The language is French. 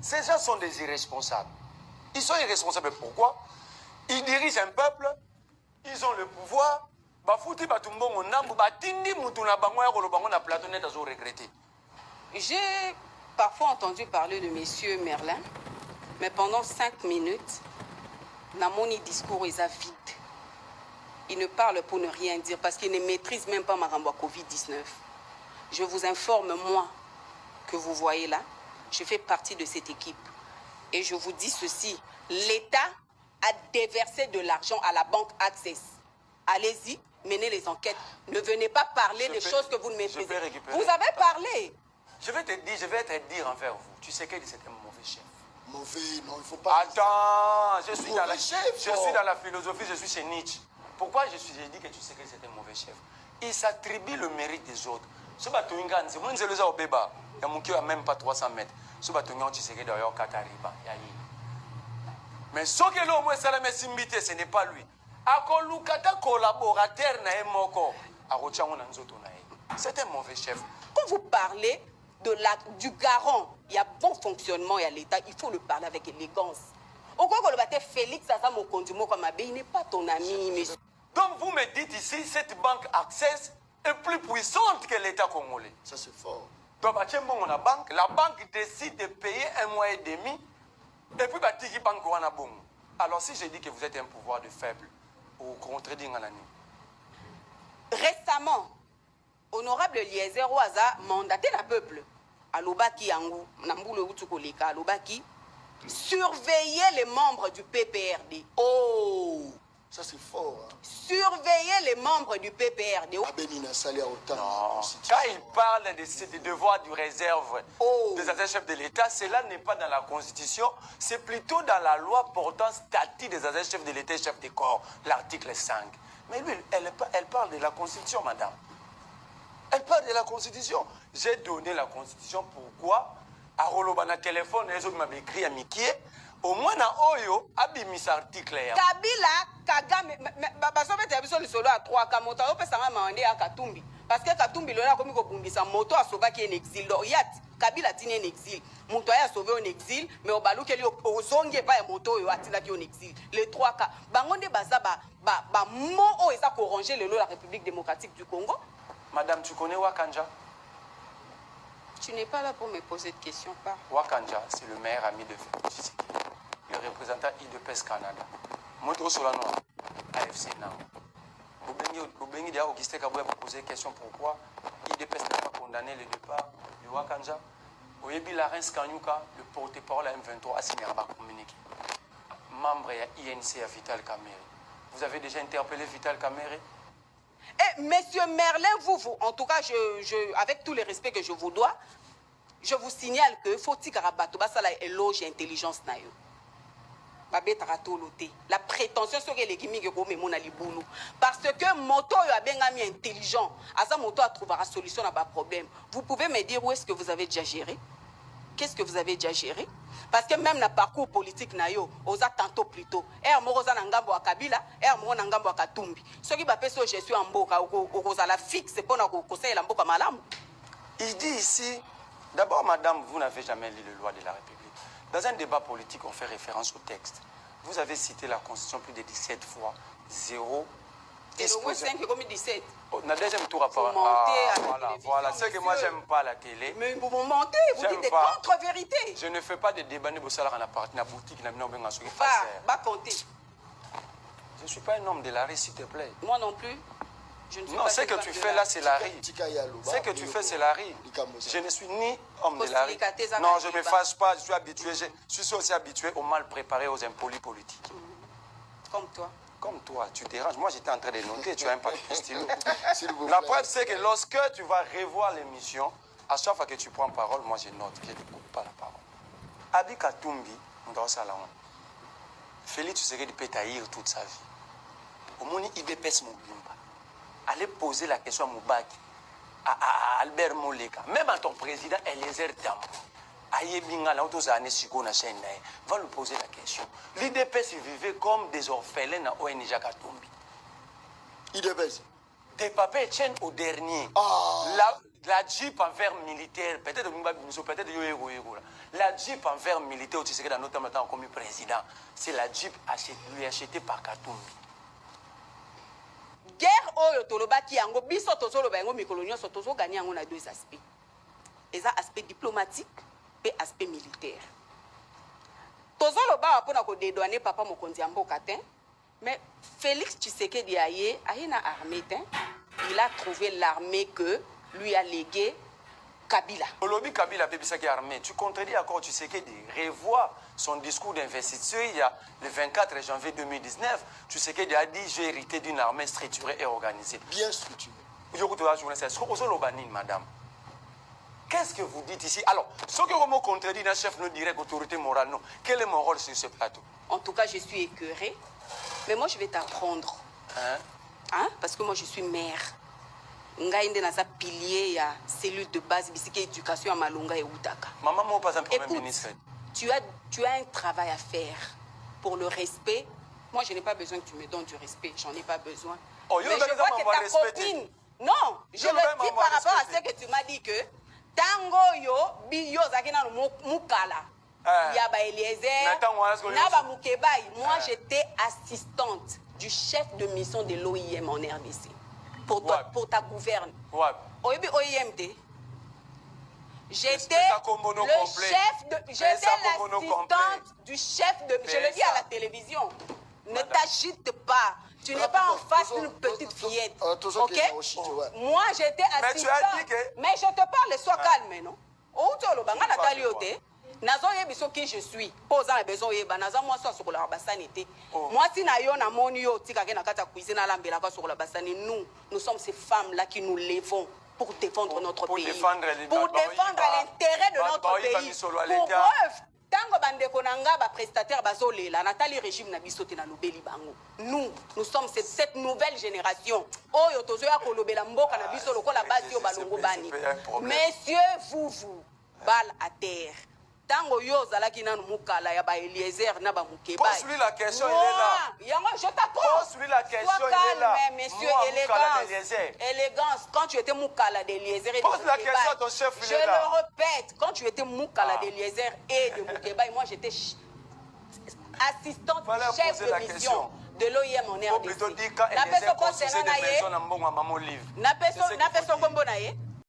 Ces gens sont des irresponsables. Ils sont irresponsables. Pourquoi? Ils dirigent un peuple, ils ont le pouvoir. J'ai parfois entendu parler de M. Merlin, mais pendant 5 minutes, Namoni discours est vide. Il ne parle pour ne rien dire parce qu'il ne maîtrise même pas Maramba Covid-19. Je vous informe, moi, que vous voyez là, je fais partie de cette équipe. Et je vous dis ceci, l'État a déversé de l'argent à la banque Access. Allez-y, menez les enquêtes. Ne venez pas parler des choses que vous ne maîtrisez pas. Vous avez parlé. Je vais te dire envers vous. Tu sais que c'est un mauvais chef. Mauvais, non, il ne faut pas... Attends, je suis dans la chef, philosophie, je suis chez Nietzsche. Pourquoi j'ai dit que tu sais que c'est un mauvais chef? Il s'attribue le mérite des autres. Ce bateau-ingan, c'est moi, je le sais au Béba. Il y a mon qui a même pas 300 mètres. Ce bateau-ingan, tu sais que d'ailleurs, Katariba. Mais ce que l'homme est salé, mais simbité, ce n'est pas lui. Akolukata collaborateur na emoko. C'est un mauvais chef. Quand vous parlez du garant, il y a bon fonctionnement, il y a l'État, il faut le parler avec élégance. Au quoi le bâtiment Félix Azam Okondimo comme Abbé, il n'est pas ton ami, monsieur. Donc vous me dites ici, cette banque Access est plus puissante que l'État congolais. Ça c'est fort. Donc la banque décide de payer 1 mois et demi, et puis Batiki Banque wana bon. Alors si je dis que vous êtes un pouvoir de faible, vous contredisez Nganani. Récemment, honorable Eliezer Ouaza mandaté le peuple à Lobaki Angou, Namboule Utukoleka, à Lobaki, surveiller les membres du PPRD. Oh, ça c'est fort. Hein. Surveiller les membres du PPRD. Non. Quand il parle des devoirs du réserve des agents chefs de l'État, cela n'est pas dans la Constitution, c'est plutôt dans la loi portant statut des agents chefs de l'État et chefs de corps, l'article 5. Mais lui, elle parle de la Constitution, madame. Elle parle de la Constitution. J'ai donné la Constitution. Pourquoi? À Rolobana téléphone, les autres m'avaient écrit à Mickey. Au moins, na Oyo, abimis article. Kabila, Kagame, parce que tu solo à 3 Kamoto, on peut s'en demander à Katumbi. Parce que Katumbi, là, comme il sa moto a sauvé qui est en exil. Yat, Kabila tient en exil. Moto a sauvé en exil, mais au balou qui est au zongue, pas un moto, il a qui en exil. Les 3 cas. Bangonde Bazaba, mo eza corronger le lot la République démocratique du Congo. Madame, tu connais Wakanja? Tu n'es pas là pour me poser de questions, pas. Wakanja, c'est le meilleur ami de Félix, le représentant IDPS Canada. Moto Solano, AFC Now. Vous dire Augustin Kabouya pour poser une question pourquoi IDPS n'a pas condamné le départ de Wakanja. Oyebi Larens Kanyuka, le porte-parole à M23, a signé un communiqué. Membre de INC à Vital Kamere. Vous avez déjà interpellé Vital Kamere? Eh, monsieur Merlin, en tout cas, avec tout le respect que je vous dois, je vous signale que faut que la éloge intelligence na yo. La prétention sur les gimmick parce que moto a bien mis intelligent, asa moto a trouvé la solution à bas problème. Vous pouvez me dire où est-ce que vous avez déjà géré? Qu'est-ce que vous avez déjà géré? Parce que même le parcours politique na yo, osa tantôt plus tôt. Moroza nangambo a Kabila, moro nangambo a Katumbi. Ce qui va faire je suis en boka, osa la fixe pour na conseiller la boka malam. Il dit ici, d'abord madame, vous n'avez jamais lu les lois de la République. Dans un débat politique, on fait référence au texte. Vous avez cité la Constitution plus de 17 fois, 0. 5 comme 17. Dans le deuxième tour, voilà. C'est que moi, j'aime pas la télé. Mais vous montez, vous dites des contre-vérités. Je ne fais pas de débat de salaire en appartenant à la boutique. Va compter. Je ne suis pas un homme de la rue, s'il te plaît. Moi non plus. Non, ce que tu fais là, c'est la rue. Ce que tu fais, c'est la rue. Je ne suis ni homme de la rue. Non, je ne me fâche pas. Je suis habitué. Je suis aussi habitué aux mal préparés, aux impolis politiques. Comme toi. Comme toi, tu déranges. Moi, j'étais en train de noter. Tu as un papier stylo. La preuve, c'est que lorsque tu vas revoir l'émission, à chaque fois que tu prends parole, moi, je note. Je ne coupe pas la parole. Abi Katumbi, on doit ça là. Félix, tu sais qu'il peut taillir toute sa vie. Au moins, il dépasse mon bimba. Allez poser la question à Moubaki, à Albert Moleka, même à ton président Eliezer Tambo. Va lui poser la question. L'IDPS vivait comme des orphelins à ONG Katumbi. IDPS? Des papiers tiennent au dernier. La Jeep en verre militaire, peut-être Yoyego. La Jeep envers militaire au Tshisekedi, notamment comme président, c'est la Jeep lui achetée par Katumbi. Guerre oyo tolobaki yango biso tozoloba yango mikolo nyonso tozoganya yango na deux aspects. Eza aspect diplomatique et aspect militaire. Tozoloba mpona ko dédouaner papa mokonzi ya mboka te, mais Félix Tshisekedi aye na armée te. Il a trouvé l'armée que lui a légué Kabila. Olobi Kabila bebisaki armée. Tu contredis encore Tshisekedi. Revois son discours d'investiture il y a le 24 janvier 2019. Tshisekedi a dit j'ai hérité d'une armée structurée et organisée. Bien structurée. Madame. Qu'est-ce que vous dites ici? Alors, ce que vous contredit d'un chef nous dirait qu'autorité morale, non. Quel est mon rôle sur ce plateau? En tout cas, je suis écœurée. Mais moi, je vais t'apprendre. Hein? Parce que moi, je suis mère. Ngaïnde n'a pas pilier à cellule de base, bisiki éducation à Malunga et Outaka. Maman, moi, pas un premier Écoute, ministre. Tu as un travail à faire pour le respect. Moi, je n'ai pas besoin que tu me donnes du respect. J'en ai pas besoin. Oh, mais je vois que ta copine... Non, je le dis par rapport à ce que tu m'as dit que Tango yo, biyo zakina mukala. Yaba Eliezer, Naba Mukebaï. Moi, j'étais assistante du chef de mission de l'OIM en RDC. Pour ta gouverne. OIM, OIMT. J'étais l'assistante du chef de... Je le dis à la télévision. Ne t'agite pas. Tu n'es pas en face d'une petite fillette. Ok? Moi, j'étais assistante. Mais je te parle, sois calme, non? Qui je suis. Posant les besoins, moi, si nous sommes ces femmes-là qui nous levons pour défendre notre pays. Pour défendre l'intérêt de notre pays. Pour preuve. Tango bandeko nanga ba prestataire bazolela Nathalie régime na biso te na lobeli bango. Nous sommes cette nouvelle génération. Oyo tozoya ko lobela mboka na biso lokola basi yo balongo bani. Messieurs, vous balle à terre. Tango yo zalaki nanu mukala ya ba Eliezer na ba Mukeba. Pose-lui la question, il est là. Yango, je t'apprends. Pose-lui la question, il est là. Messieurs, élégance. Quand tu étais Mukala d'Eliezer et de Pose la question à ton chef, il est là. Je le répète, quand tu étais Mukala d'Eliezer et de Mukeba, moi j'étais assistante chef de mission de l'OIM en RDC. Faut plutôt dire quand Eliezer construisait des maisons en Mbongo à Mamolive. Napeso Kombo naye.